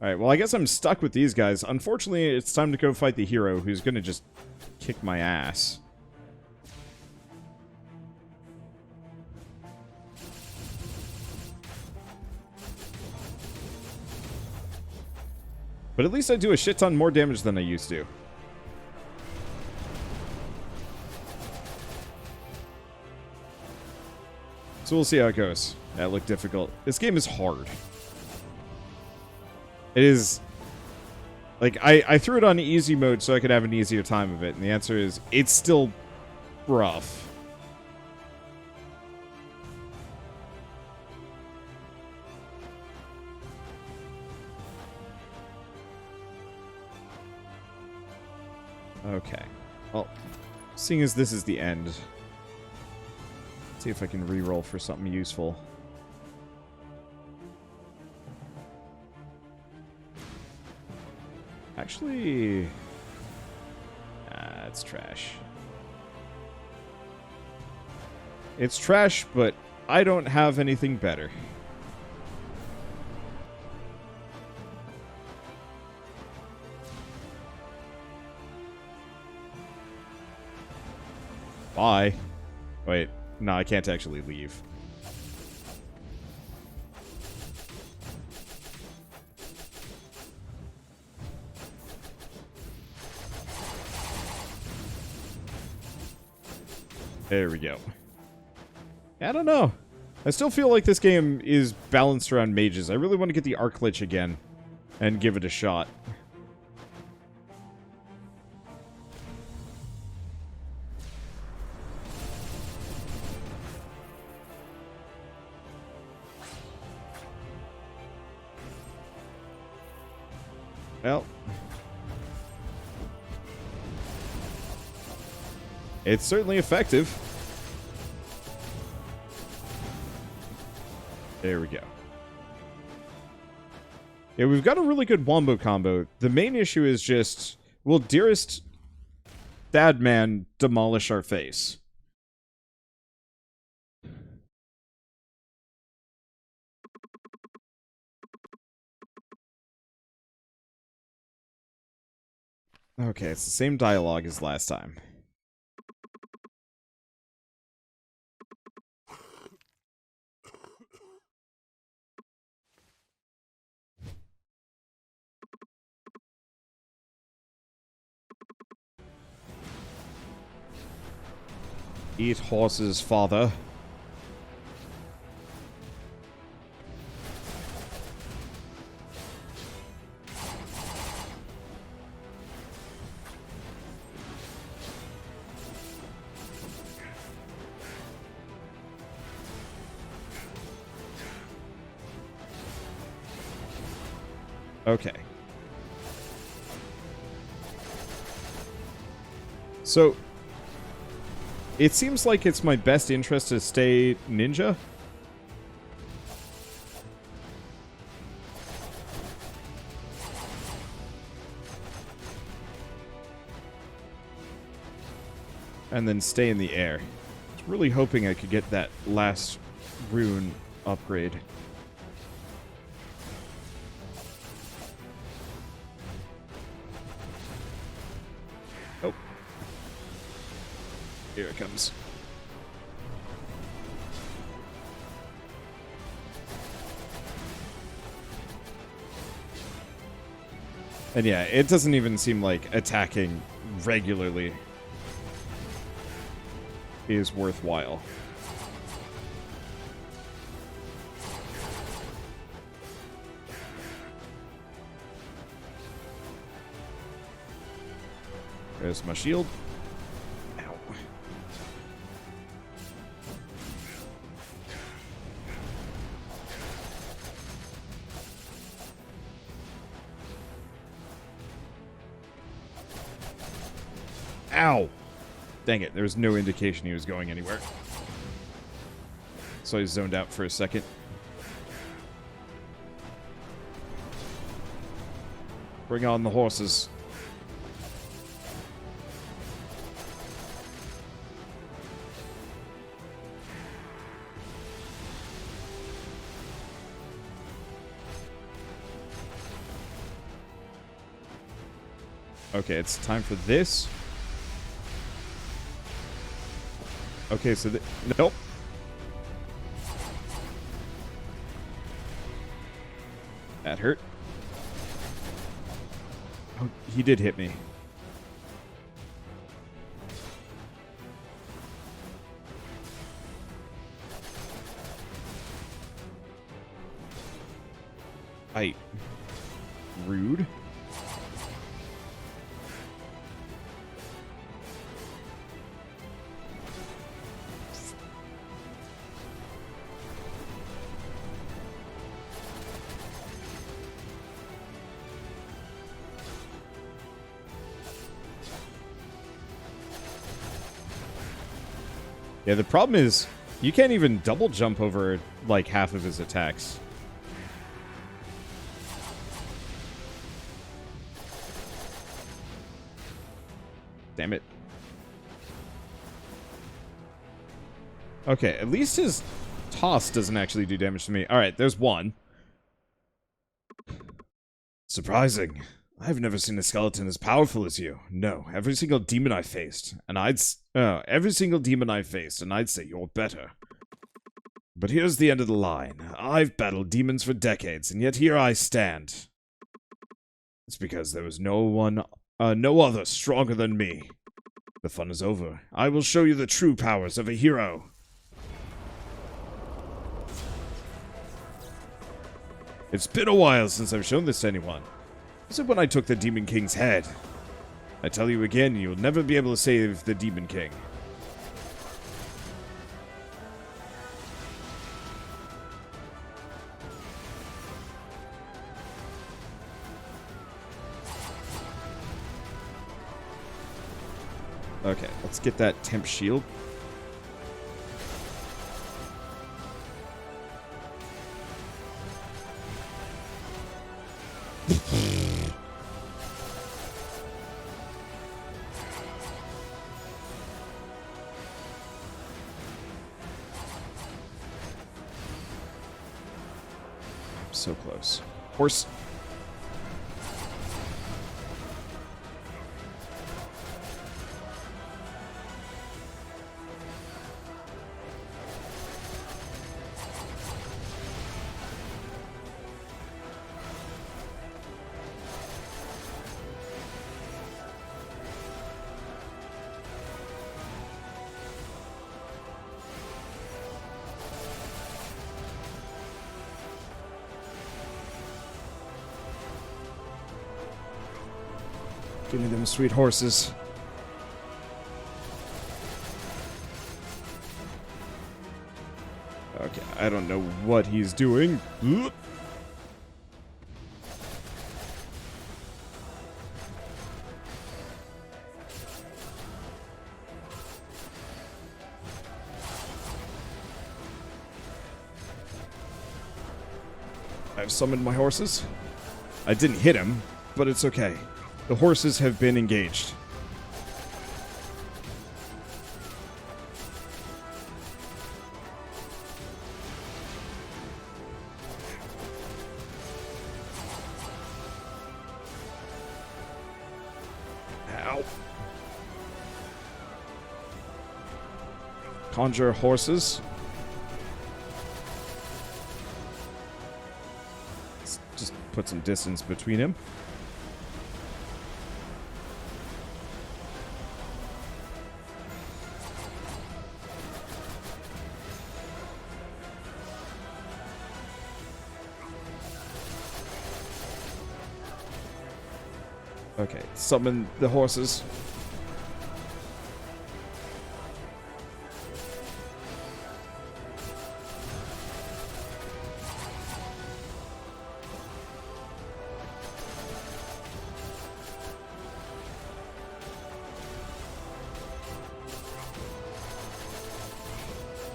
Alright, well, I guess I'm stuck with these guys. Unfortunately, it's time to go fight the hero, who's gonna just kick my ass. But at least I do a shit ton more damage than I used to. So we'll see how it goes. That looked difficult. This game is hard. It is... Like, I threw it on easy mode so I could have an easier time of it, and the answer is, it's still rough. Okay. Well, seeing as this is the end, let's see if I can reroll for something useful. Actually... it's trash. It's trash, but I don't have anything better. Bye. Wait, no, I can't actually leave. There we go. I don't know. I still feel like this game is balanced around mages. I really want to get the Arc Lich again and give it a shot. Well, it's certainly effective. There we go. Yeah, we've got a really good wombo combo. The main issue is just, will Dearest Dad Man demolish our face? Okay, it's the same dialogue as last time. Eat horses, father. Okay. So, it seems like it's my best interest to stay ninja. And then stay in the air. I was really hoping I could get that last rune upgrade. Oh. Here it comes. And yeah, it doesn't even seem like attacking regularly is worthwhile. There's my shield. Ow. Ow! Dang it, there was no indication he was going anywhere. So I zoned out for a second. Bring on the horses. Okay, it's time for this. Okay, so nope. That hurt. Oh, he did hit me. Rude. Yeah, the problem is you can't even double jump over like half of his attacks. Damn it. Okay, at least his toss doesn't actually do damage to me. Alright, there's one. Surprising. I've never seen a skeleton as powerful as you. No, every single demon I faced, and I'd say you're better. But here's the end of the line. I've battled demons for decades, and yet here I stand. It's because there was no other stronger than me. The fun is over. I will show you the true powers of a hero. It's been a while since I've shown this to anyone. Was it when I took the Demon King's head? I tell you again, you'll never be able to save the Demon King. Okay, let's get that temp shield. So close. Horse. Give me them sweet horses. Okay, I don't know what he's doing. Oop. I've summoned my horses. I didn't hit him, but it's okay. The horses have been engaged. Ow. Conjure horses. Let's just put some distance between him. Okay, summon the horses.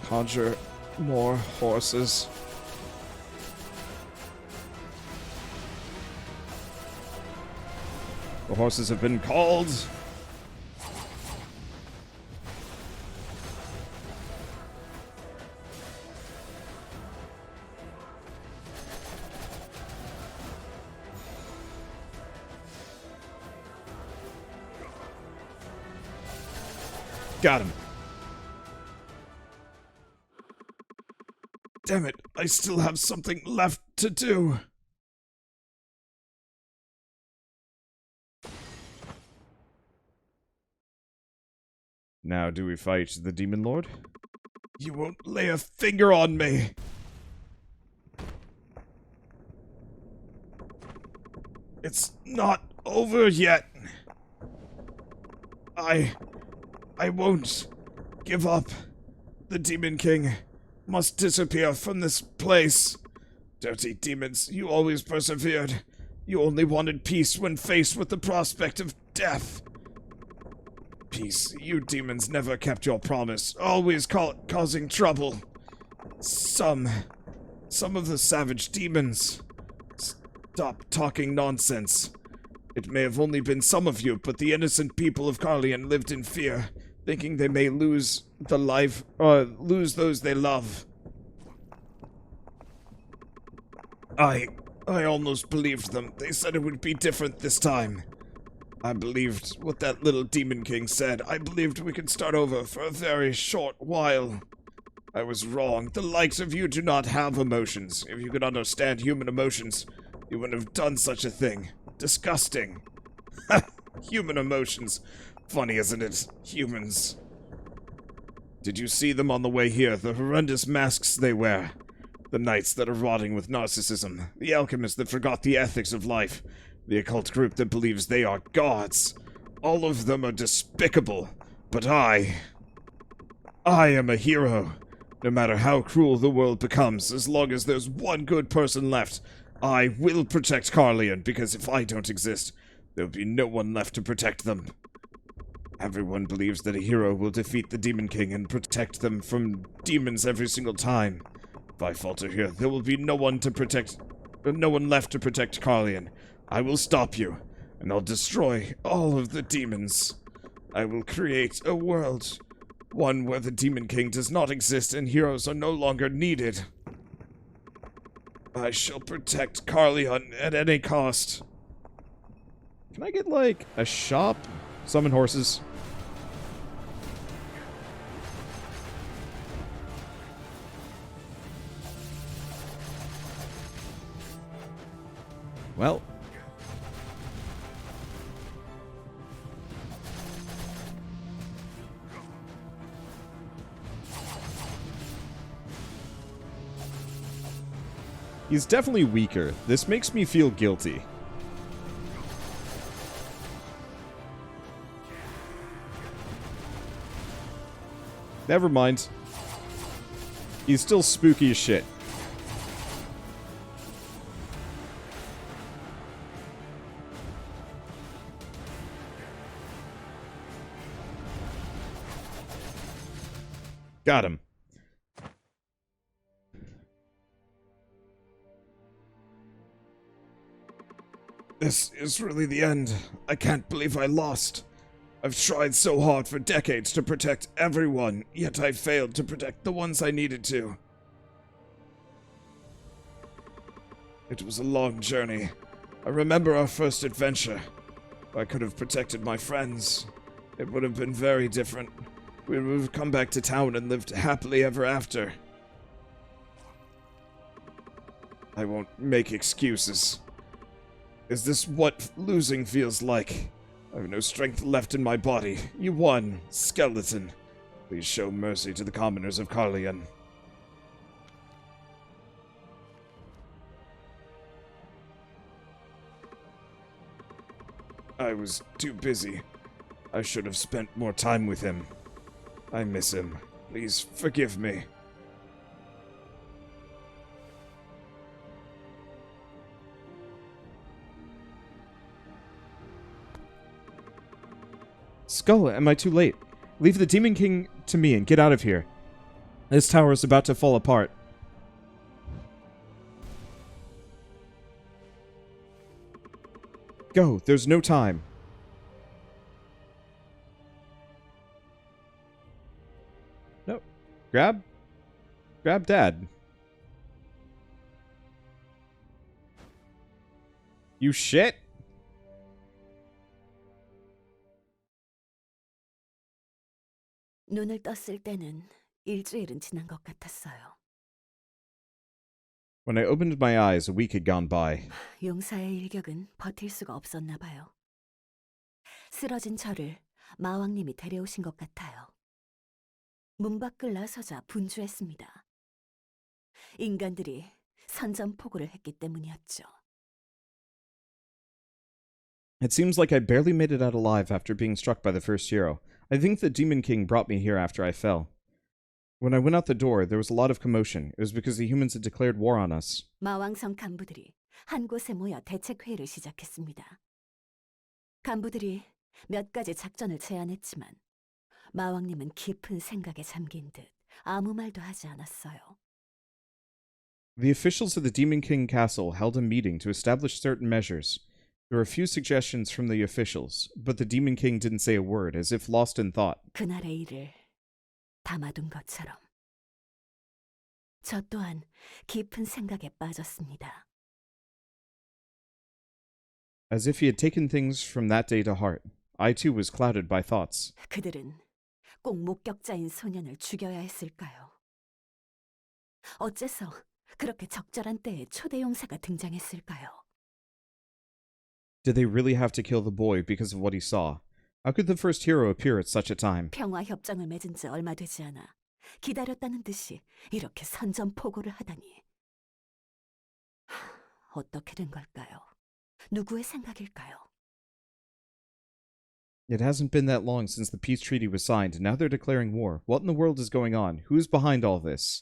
Conjure more horses. The horses have been called. Got him. Damn it, I still have something left to do. Now, do we fight the Demon Lord? You won't lay a finger on me! It's not over yet! I won't give up. The Demon King must disappear from this place. Dirty demons, you always persevered. You only wanted peace when faced with the prospect of death. Peace, you demons never kept your promise, always causing trouble. Some of the savage demons. Stop talking nonsense. It may have only been some of you, but the innocent people of Caerleon lived in fear, thinking they may lose lose those they love. I almost believed them. They said it would be different this time. I believed what that little Demon King said. I believed we could start over for a very short while. I was wrong. The likes of you do not have emotions. If you could understand human emotions, you wouldn't have done such a thing. Disgusting. Human emotions. Funny, isn't it? Humans. Did you see them on the way here? The horrendous masks they wear. The knights that are rotting with narcissism. The alchemists that forgot the ethics of life. The occult group that believes they are gods. All of them are despicable. But I am a hero. No matter how cruel the world becomes, as long as there's one good person left, I will protect Caerleon, because if I don't exist, there'll be no one left to protect them. Everyone believes that a hero will defeat the Demon King and protect them from demons every single time. If I falter here, there will be no one left to protect Caerleon. I will stop you, and I'll destroy all of the demons. I will create a world, one where the Demon King does not exist and heroes are no longer needed. I shall protect Caerleon at any cost. Can I get, like, a shop? Summon horses. Well. He's definitely weaker. This makes me feel guilty. Never mind. He's still spooky as shit. Got him. This is really the end. I can't believe I lost. I've tried so hard for decades to protect everyone, yet I failed to protect the ones I needed to. It was a long journey. I remember our first adventure. If I could have protected my friends, it would have been very different. We would have come back to town and lived happily ever after. I won't make excuses. Is this what losing feels like? I have no strength left in my body. You won, skeleton. Please show mercy to the commoners of Caerleon. I was too busy. I should have spent more time with him. I miss him. Please forgive me. Skul, am I too late? Leave the Demon King to me and get out of here. This tower is about to fall apart. Go, there's no time. No. Grab Dad. You shit? 눈을 떴을 때는 일주일은 지난 것 같았어요. When I opened my eyes, a week had gone by. 용사의 일격은 버틸 수가 없었나 봐요. 쓰러진 저를 마왕님이 데려오신 것 같아요. 문 밖을 나서자 분주했습니다. 인간들이 선전포고를 했기 때문이었죠. It seems like I barely made it out alive after being struck by the first hero. I think the Demon King brought me here after I fell. When I went out the door, there was a lot of commotion. It was because the humans had declared war on us. 마왕성 간부들이 한 곳에 모여 대책회의를 시작했습니다. 간부들이 몇 가지 작전을 제안했지만 마왕님은 깊은 생각에 잠긴 듯 아무 말도 하지 않았어요. The officials of the Demon King Castle held a meeting to establish certain measures. There were a few suggestions from the officials, but the Demon King didn't say a word, as if lost in thought. 그날의 일을 담아둔 것처럼 저 또한 깊은 생각에 빠졌습니다. As if he had taken things from that day to heart. I too was clouded by thoughts. 그들은 꼭 목격자인 소년을 죽여야 했을까요? 어째서 그렇게 적절한 때에 초대 용사가 등장했을까요? Did they really have to kill the boy because of what he saw? How could the first hero appear at such a time? 평화 협정을 맺은 지 얼마 되지 않아 기다렸다는 듯이 이렇게 선전포고를 하다니. 어떻게 된 걸까요? 누구의 생각일까요? It hasn't been that long since the peace treaty was signed, and now they're declaring war. What in the world is going on? Who's behind all this?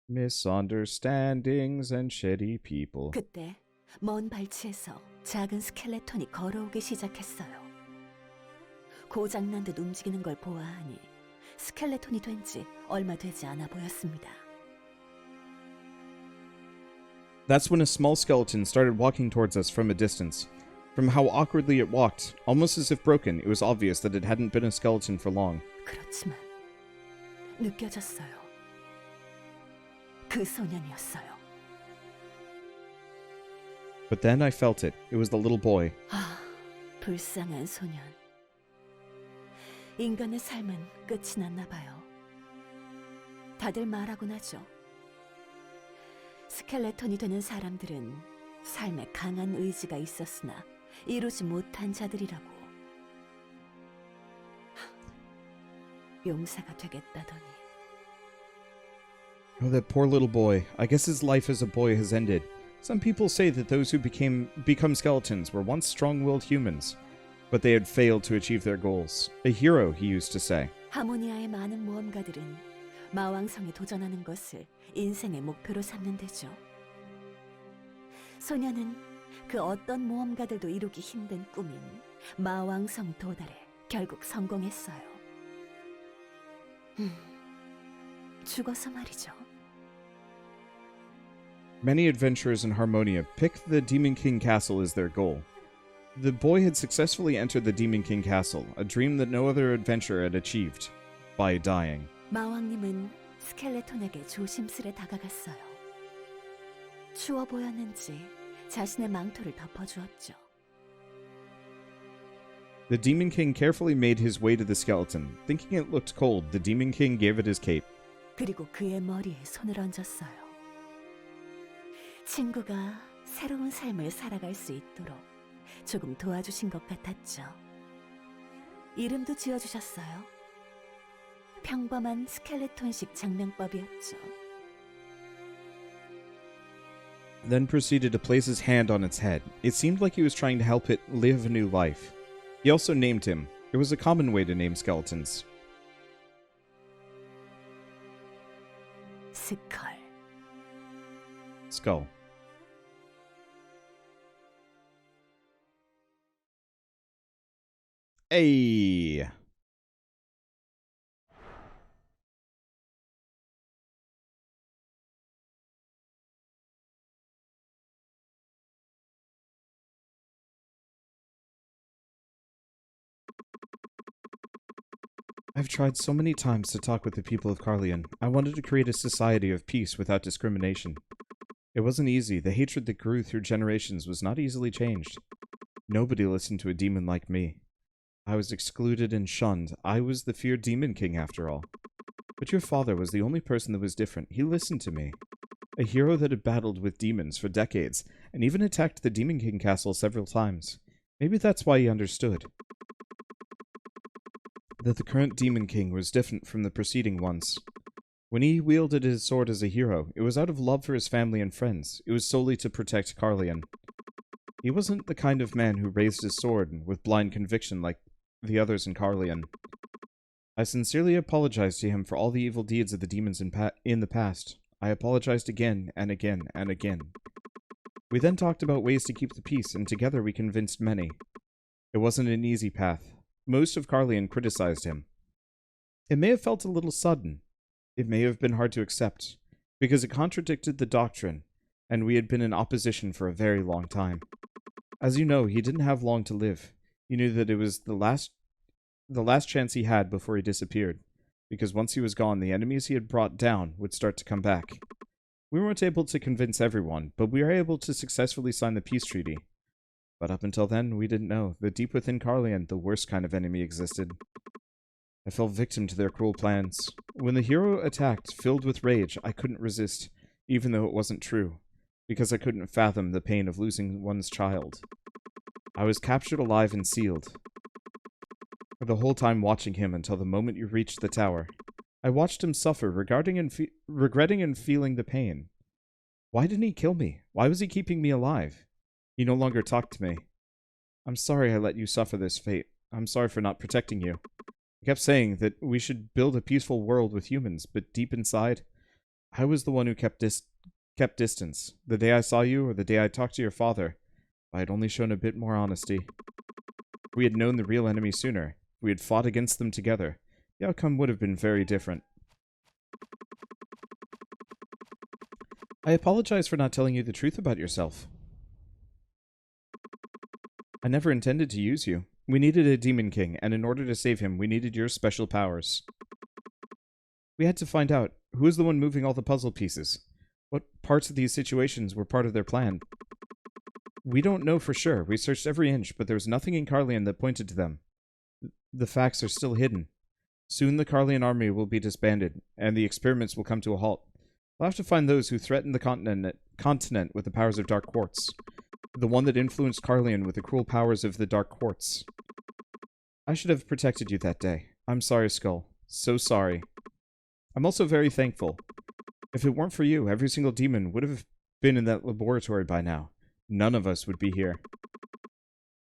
Misunderstandings and shitty people. 그때 먼 발치에서 작은 스켈레톤이 걸어오기 시작했어요. 고장난 듯 움직이는 걸 보아하니 스켈레톤이 된 지 얼마 되지 않아 보였습니다. That's when a small skeleton started walking towards us from a distance. From how awkwardly it walked, almost as if broken, it was obvious that it hadn't been a skeleton for long. 그렇지만 느껴졌어요. 그 소년이었어요. But then I felt it. It was the little boy. 아, 불쌍한 소년. 인간의 삶은 끝이 났나 봐요. 다들 말하곤 하죠. 스켈레톤이 되는 사람들은 삶에 강한 의지가 있었으나 이루지 못한 자들이라고. 용사가 되겠다더니. Oh, that poor little boy. I guess his life as a boy has ended. Some people say that those who become skeletons were once strong-willed humans, but they had failed to achieve their goals. A hero, he used to say. 하모니아의 많은 모험가들은 마왕성에 도전하는 것을 인생의 목표로 삼는데죠. 소녀는 그 어떤 모험가들도 이루기 힘든 꿈인 마왕성 도달에 결국 성공했어요. 죽어서 말이죠. Many adventurers in Harmonia pick the Demon King Castle as their goal. The boy had successfully entered the Demon King Castle, a dream that no other adventurer had achieved, by dying. 마왕님은 스켈레톤에게 조심스레 다가갔어요. 추워 보였는지 자신의 망토를 덮어주었죠. The Demon King carefully made his way to the skeleton. Thinking it looked cold, the Demon King gave it his cape. 그리고 그의 머리에 손을 얹었어요. 친구가 새로운 삶을 살아갈 수 있도록 조금 도와주신 것 같았죠. 이름도 지어주셨어요. 평범한 스켈레톤식 장명법이었죠. Then proceeded to place his hand on its head. It seemed like he was trying to help it live a new life. He also named him. It was a common way to name skeletons. 스컬. Skull. Hey! I've tried so many times to talk with the people of Caerleon. I wanted to create a society of peace without discrimination. It wasn't easy. The hatred that grew through generations was not easily changed. Nobody listened to a demon like me. I was excluded and shunned. I was the feared Demon King after all. But your father was the only person that was different. He listened to me. A hero that had battled with demons for decades, and even attacked the Demon King castle several times. Maybe that's why he understood. That the current Demon King was different from the preceding ones. When he wielded his sword as a hero, it was out of love for his family and friends. It was solely to protect Caerleon. He wasn't the kind of man who raised his sword with blind conviction like the others in Caerleon. I sincerely apologized to him for all the evil deeds of the demons in the past. I apologized again and again and again. We then talked about ways to keep the peace, and together we convinced many. It wasn't an easy path. Most of Caerleon criticized him. It may have felt a little sudden. It may have been hard to accept, because it contradicted the doctrine, and we had been in opposition for a very long time. As you know, he didn't have long to live. He knew that it was the last chance he had before he disappeared, because once he was gone, the enemies he had brought down would start to come back. We weren't able to convince everyone, but we were able to successfully sign the peace treaty. But up until then, we didn't know that deep within Caerleon, the worst kind of enemy existed. I fell victim to their cruel plans. When the hero attacked, filled with rage, I couldn't resist, even though it wasn't true, because I couldn't fathom the pain of losing one's child. I was captured alive and sealed. The whole time watching him until the moment you reached the tower. I watched him suffer, regretting and feeling the pain. Why didn't he kill me? Why was he keeping me alive? He no longer talked to me. I'm sorry I let you suffer this fate. I'm sorry for not protecting you. I kept saying that we should build a peaceful world with humans, but deep inside, I was the one who kept distance. The day I saw you, or the day I talked to your father, I had only shown a bit more honesty. If we had known the real enemy sooner, if we had fought against them together, the outcome would have been very different. I apologize for not telling you the truth about yourself. I never intended to use you. We needed a Demon King, and in order to save him, we needed your special powers. We had to find out who was the one moving all the puzzle pieces. What parts of these situations were part of their plan. We don't know for sure. We searched every inch, but there was nothing in Caerleon that pointed to them. The facts are still hidden. Soon the Caerleon army will be disbanded, and the experiments will come to a halt. We'll have to find those who threatened the continent with the powers of Dark Quartz. The one that influenced Caerleon with the cruel powers of the Dark Quartz. I should have protected you that day. I'm sorry, Skul. So sorry. I'm also very thankful. If it weren't for you, every single demon would have been in that laboratory by now. None of us would be here.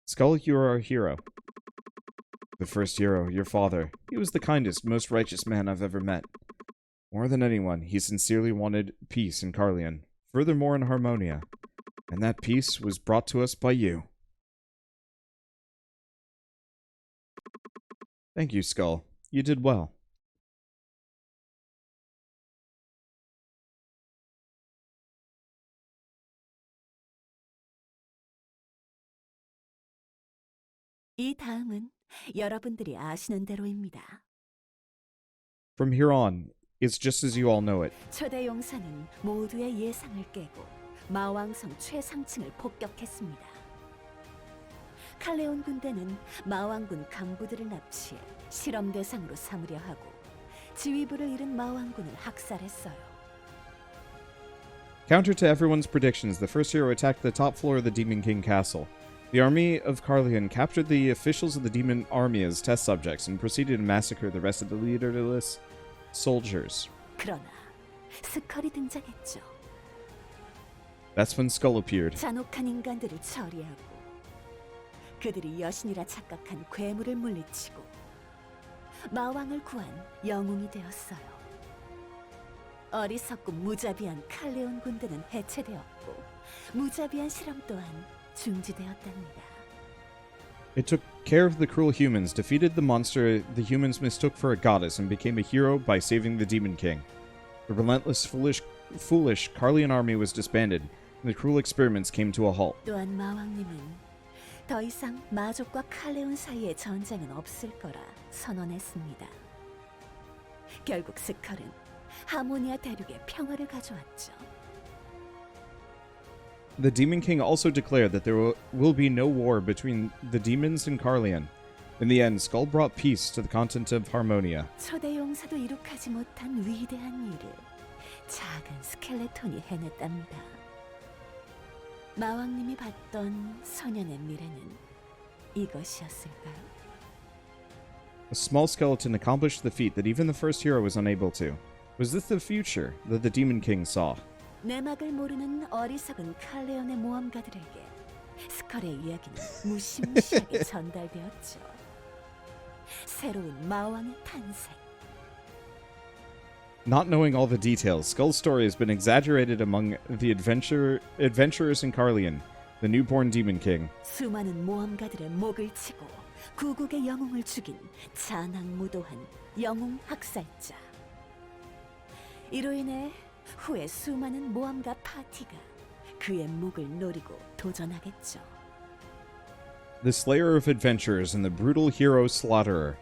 Skul, you are our hero. The first hero, your father. He was the kindest, most righteous man I've ever met. More than anyone, he sincerely wanted peace in Caerleon, furthermore in Harmonia. And that peace was brought to us by you. Thank you, Skul. You did well. 이 다음은 여러분들이 아시는 대로입니다. From here on, it's just as you all know it. 초대 용사는 모두의 예상을 깨고 마왕성 최상층을 폭격했습니다. 칼레온 군대는 마왕군 간부들을 납치해 실험 대상으로 삼으려 하고 지휘부를 잃은 마왕군을 학살했어요. Counter to everyone's predictions, the first hero attacked the top floor of the Demon King castle. The army of Caerleon captured the officials of the Demon Army as test subjects and proceeded to massacre the rest of the leaderless soldiers. 그러나 스컬이 등장했죠. That's when Skul appeared. 잔혹한 인간들을 처리하고 그들이 여신이라 착각한 괴물을 물리치고 마왕을 구한 영웅이 되었어요. 어리석고 무자비한 칼레온 군대는 해체되었고 무자비한 실험 또한 중지되었답니다. It took care of the cruel humans, defeated the monster the humans mistook for a goddess, and became a hero by saving the Demon King. The relentless, foolish Caerleon army was disbanded, and the cruel experiments came to a halt. 또한 마왕님은 더 이상 마족과 칼레온 사이의 전쟁은 없을 거라 선언했습니다. 결국 스컬은 하모니아 대륙에 평화를 가져왔죠. The Demon King also declared that there will be no war between the demons and Caerleon. In the end, Skul brought peace to the continent of Harmonia. 초대 용사도 이룩하지 못한 위대한 일을 작은 스켈레톤이 해냈답니다. 마왕님이 봤던 소년의 미래는 이것이었을까요? A small skeleton accomplished the feat that even the first hero was unable to. Was this the future that the Demon King saw? 내막을 모르는 어리석은 칼레온의 모험가들에게 스컬의 이야기는 무시무시하게 전달되었죠. 새로운 마왕의 탄생. Not knowing all the details, Skul's story has been exaggerated among the adventurers in Caerleon, the newborn Demon King. 수많은 모험가들의 목을 치고 구국의 영웅을 죽인 잔악무도한 영웅 학살자. 이로 인해 후에 수많은 모험가 파티가 그의 목을 노리고 도전하겠죠. The slayer of adventurers and the brutal hero slaughterer.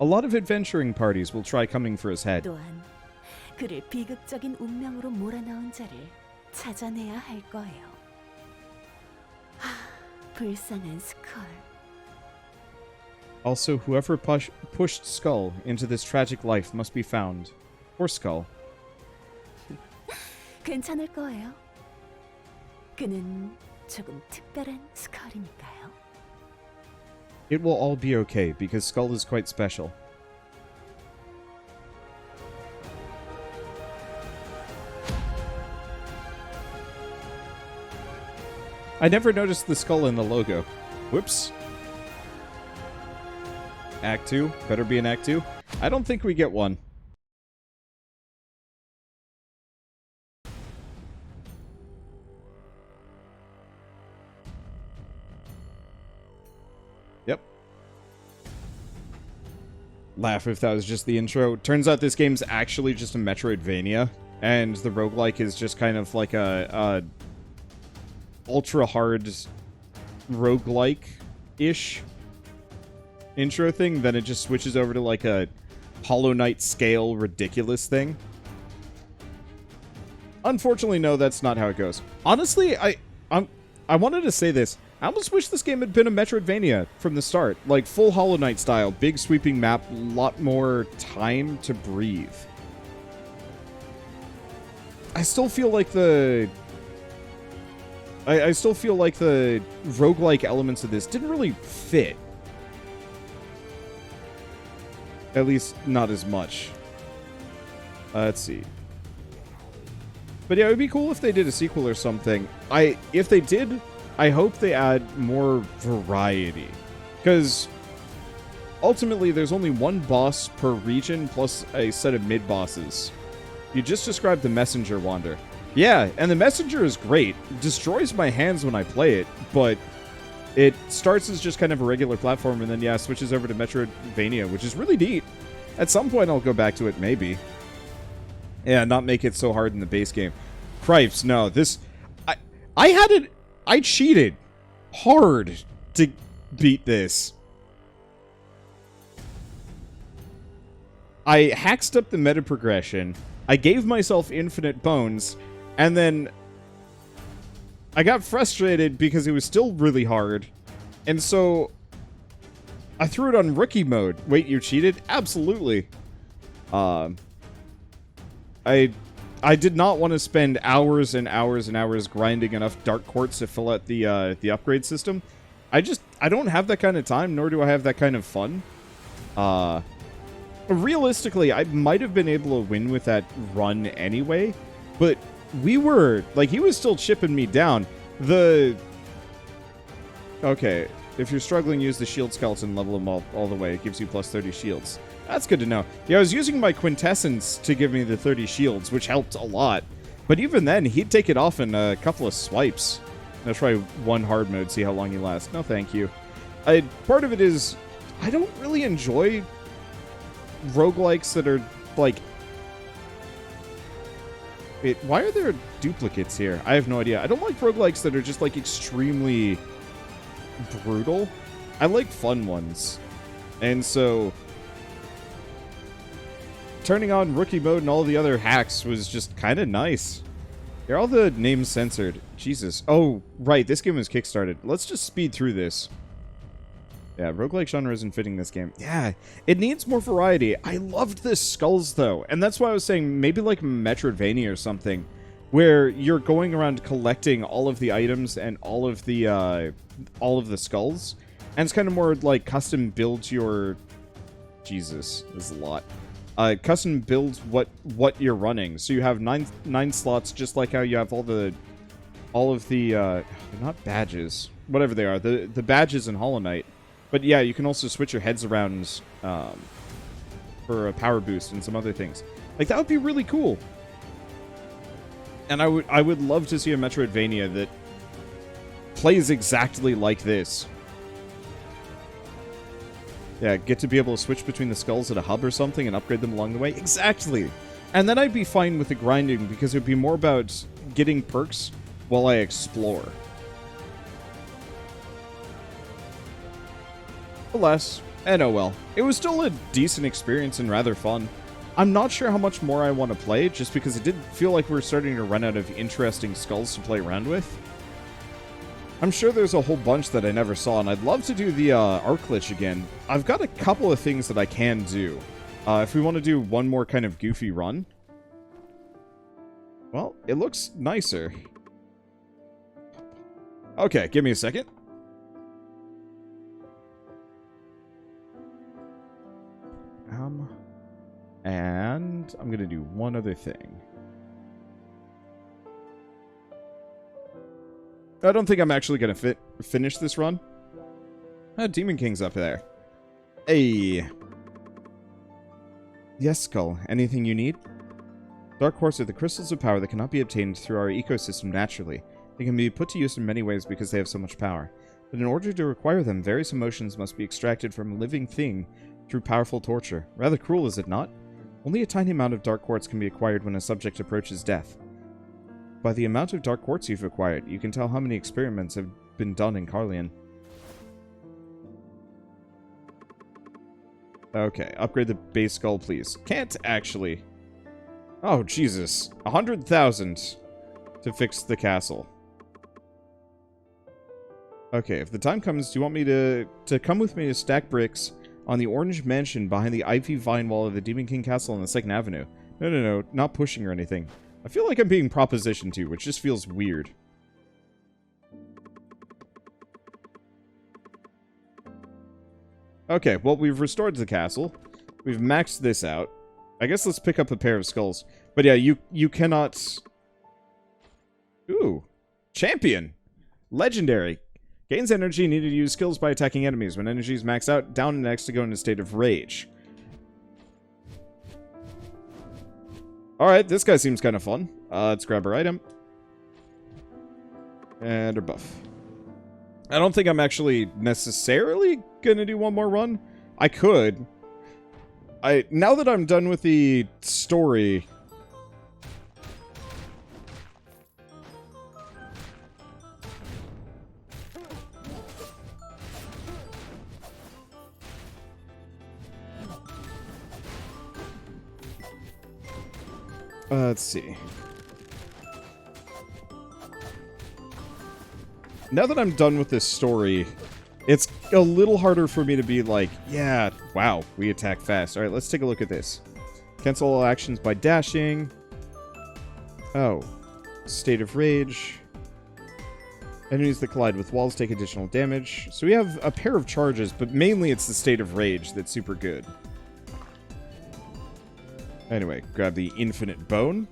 A lot of adventuring parties will try coming for his head. 또한 그를 비극적인 운명으로 몰아넣은 자를 찾아내야 할 거예요. 불쌍한 스컬. Also, whoever pushed Skul into this tragic life must be found. Poor Skul. 괜찮을 거예요. 그는 조금 특별한 스컬이니까요. It will all be okay, because Skul is quite special. I never noticed the skull in the logo. Whoops. Act 2? Better be an Act 2? I don't think we get one. Yep. Laugh if that was just the intro. Turns out this game's actually just a Metroidvania, and the roguelike is just kind of like a ultra hard roguelike-ish intro thing, then it just switches over to like a Hollow Knight scale ridiculous thing. Unfortunately, no, that's not how it goes. Honestly, I wanted to say this. I almost wish this game had been a Metroidvania from the start. Like, full Hollow Knight style, big sweeping map, lot more time to breathe. I still feel like the... I still feel like the roguelike elements of this didn't really fit. At least, not as much. Let's see. But yeah, it would be cool if they did a sequel or something. If they did, I hope they add more variety. Because ultimately, there's only one boss per region plus a set of mid-bosses. You just described the Messenger Wander. Yeah, and the Messenger is great. Destroys my hands when I play it, but it starts as just kind of a regular platform and then, yeah, switches over to Metroidvania, which is really neat. At some point, I'll go back to it, maybe. Yeah, not make it so hard in the base game. Cripes, no, this... I cheated hard to beat this. I hacked up the meta progression, I gave myself infinite bones, and then I got frustrated because it was still really hard, and so I threw it on rookie mode. Wait, you cheated? Absolutely. I did not want to spend hours and hours and hours grinding enough dark quartz to fill out the upgrade system. I don't have that kind of time, nor do I have that kind of fun. Realistically, I might have been able to win with that run anyway, but we were, like, he was still chipping me down. Okay, if you're struggling, use the shield skeleton, level them all the way. It gives you plus 30 shields. That's good to know. Yeah, I was using my quintessence to give me the 30 shields, which helped a lot. But even then, he'd take it off in a couple of swipes. I'll try one hard mode, see how long you last. No, thank you. Part of it is, I don't really enjoy roguelikes that are, like... why are there duplicates here? I have no idea. I don't like roguelikes that are just, like, extremely brutal. I like fun ones. And so... turning on rookie mode and all the other hacks was just kind of nice. Here, all the names censored. Jesus. Oh, right. This game was kickstarted. Let's just speed through this. Yeah, roguelike genre isn't fitting this game. Yeah, it needs more variety. I loved the skulls, though. And that's why I was saying maybe like Metroidvania or something, where you're going around collecting all of the items and all of the skulls. And it's kind of more like custom build your... Jesus, this is a lot. Custom build what you're running. So you have nine slots, just like how you have all of the not badges, whatever they are, the badges in Hollow Knight. But yeah, you can also switch your heads around for a power boost and some other things. Like, that would be really cool. And I would love to see a Metroidvania that plays exactly like this. Yeah, get to be able to switch between the skulls at a hub or something and upgrade them along the way. Exactly! And then I'd be fine with the grinding, because it would be more about getting perks while I explore. Alas, and oh well. It was still a decent experience and rather fun. I'm not sure how much more I want to play, just because it did feel like we were starting to run out of interesting skulls to play around with. I'm sure there's a whole bunch that I never saw, and I'd love to do the Arclich again. I've got a couple of things that I can do. If we want to do one more kind of goofy run. Well, it looks nicer. Okay, give me a second. And I'm going to do one other thing. I don't think I'm actually going to finish this run. Demon King's up there. Hey. Yes, Skul. Anything you need? Dark Quartz are the crystals of power that cannot be obtained through our ecosystem naturally. They can be put to use in many ways because they have so much power. But in order to acquire them, various emotions must be extracted from a living thing through powerful torture. Rather cruel, is it not? Only a tiny amount of Dark Quartz can be acquired when a subject approaches death. By the amount of Dark Quartz you've acquired, you can tell how many experiments have been done in Caerleon. Okay, upgrade the base skull, please. Can't actually. Oh, Jesus. 100,000 to fix the castle. Okay, if the time comes, do you want me to come with me to stack bricks on the orange mansion behind the ivy vine wall of the Demon King Castle on the 2nd Avenue? No, not pushing or anything. I feel like I'm being propositioned to, which just feels weird. Okay, well, we've restored the castle. We've maxed this out. I guess let's pick up a pair of skulls. But yeah, you cannot... Ooh. Champion! Legendary. Gains energy needed to use skills by attacking enemies. When energy is maxed out, down and X to go in a state of rage. Alright, this guy seems kind of fun. Let's grab our item. And our buff. I don't think I'm actually necessarily gonna do one more run. I could. Now that I'm done with the story... let's see. Now that I'm done with this story, it's a little harder for me to be like, yeah, wow, we attack fast. Alright, let's take a look at this. Cancel all actions by dashing. Oh. State of rage. Enemies that collide with walls take additional damage. So we have a pair of charges, but mainly it's the state of rage that's super good. Anyway, grab the infinite bone.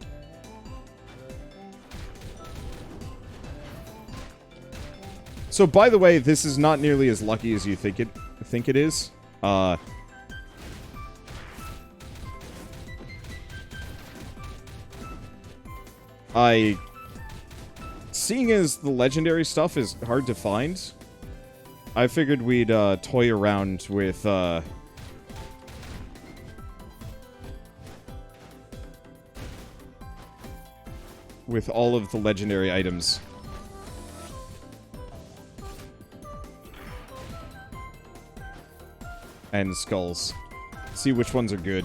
So, by the way, this is not nearly as lucky as you think it is. Seeing as the legendary stuff is hard to find, I figured we'd toy around with all of the legendary items. And skulls. See which ones are good.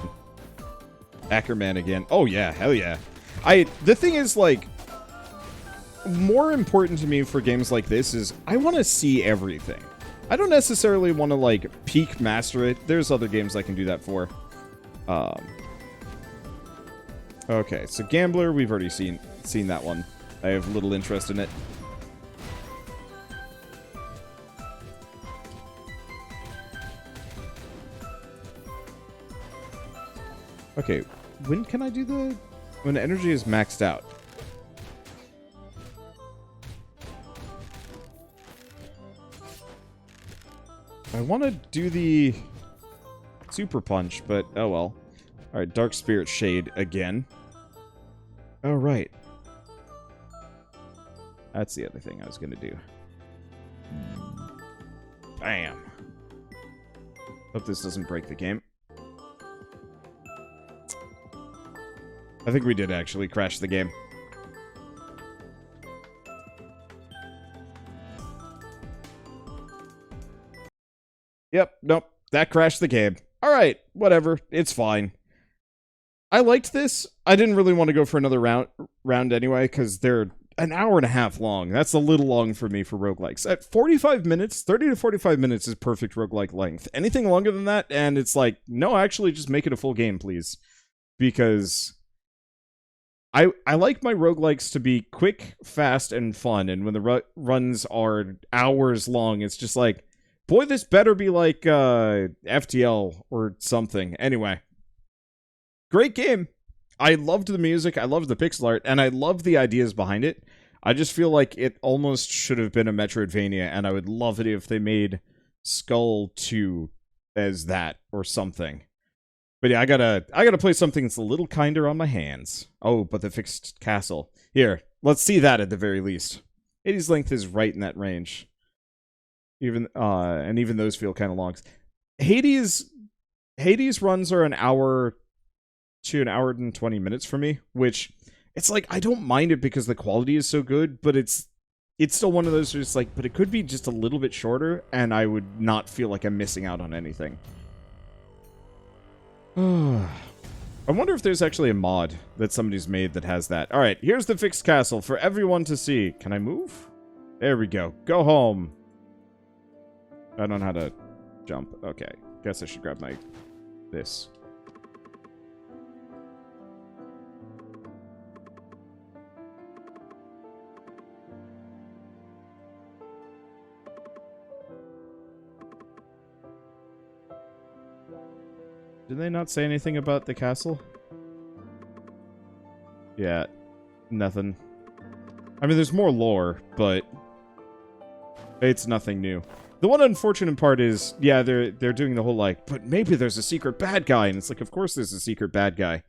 Ackerman again. Oh yeah, hell yeah. The thing is, like, more important to me for games like this is I want to see everything. I don't necessarily want to, like, peak master it. There's other games I can do that for. Okay, so Gambler, we've already seen that one. I have little interest in it. Okay, when can I do the... When energy is maxed out? I want to do the super punch, but oh well. Alright, Dark Spirit Shade again. Oh, right. That's the other thing I was going to do. Bam. Hope this doesn't break the game. I think we did actually crash the game. Yep, nope. That crashed the game. Alright, whatever. It's fine. I liked this. I didn't really want to go for another round anyway, because they're an hour and a half long. That's a little long for me for roguelikes. At 45 minutes, 30 to 45 minutes is perfect roguelike length. Anything longer than that, and it's like, no, actually, just make it a full game, please. Because I like my roguelikes to be quick, fast, and fun, and when the runs are hours long, it's just like, boy, this better be like FTL or something. Anyway. Great game. I loved the music, I loved the pixel art, and I love the ideas behind it. I just feel like it almost should have been a Metroidvania, and I would love it if they made Skul 2 as that or something. But yeah, I gotta play something that's a little kinder on my hands. Oh, but the fixed castle. Here, let's see that at the very least. Hades' length is right in that range. And even those feel kind of long. Hades runs are an hour to an hour and 20 minutes for me, which it's like I don't mind it because the quality is so good, but it's still one of those where it's like, but it could be just a little bit shorter and I would not feel like I'm missing out on anything. I wonder if there's actually a mod that somebody's made that has that. Alright, here's the fixed castle for everyone to see. Can I move? There we go. Go home. I don't know how to jump. Okay. Guess I should grab my... this. Did they not say anything about the castle? Yeah, nothing. I mean, there's more lore, but it's nothing new. The one unfortunate part is, yeah, they're doing the whole like, but maybe there's a secret bad guy, and it's like, of course there's a secret bad guy.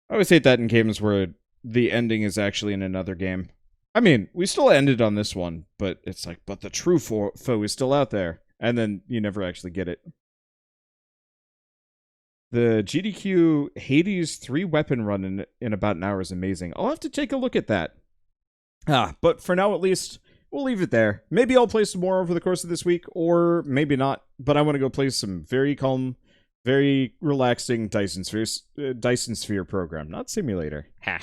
I always hate that in games where the ending is actually in another game. I mean, we still ended on this one, but it's like, but the true foe is still out there, and then you never actually get it. The GDQ Hades 3-weapon run in about an hour is amazing. I'll have to take a look at that. But for now, at least, we'll leave it there. Maybe I'll play some more over the course of this week, or maybe not. But I want to go play some very calm, very relaxing Dyson Sphere program, not simulator. Ha.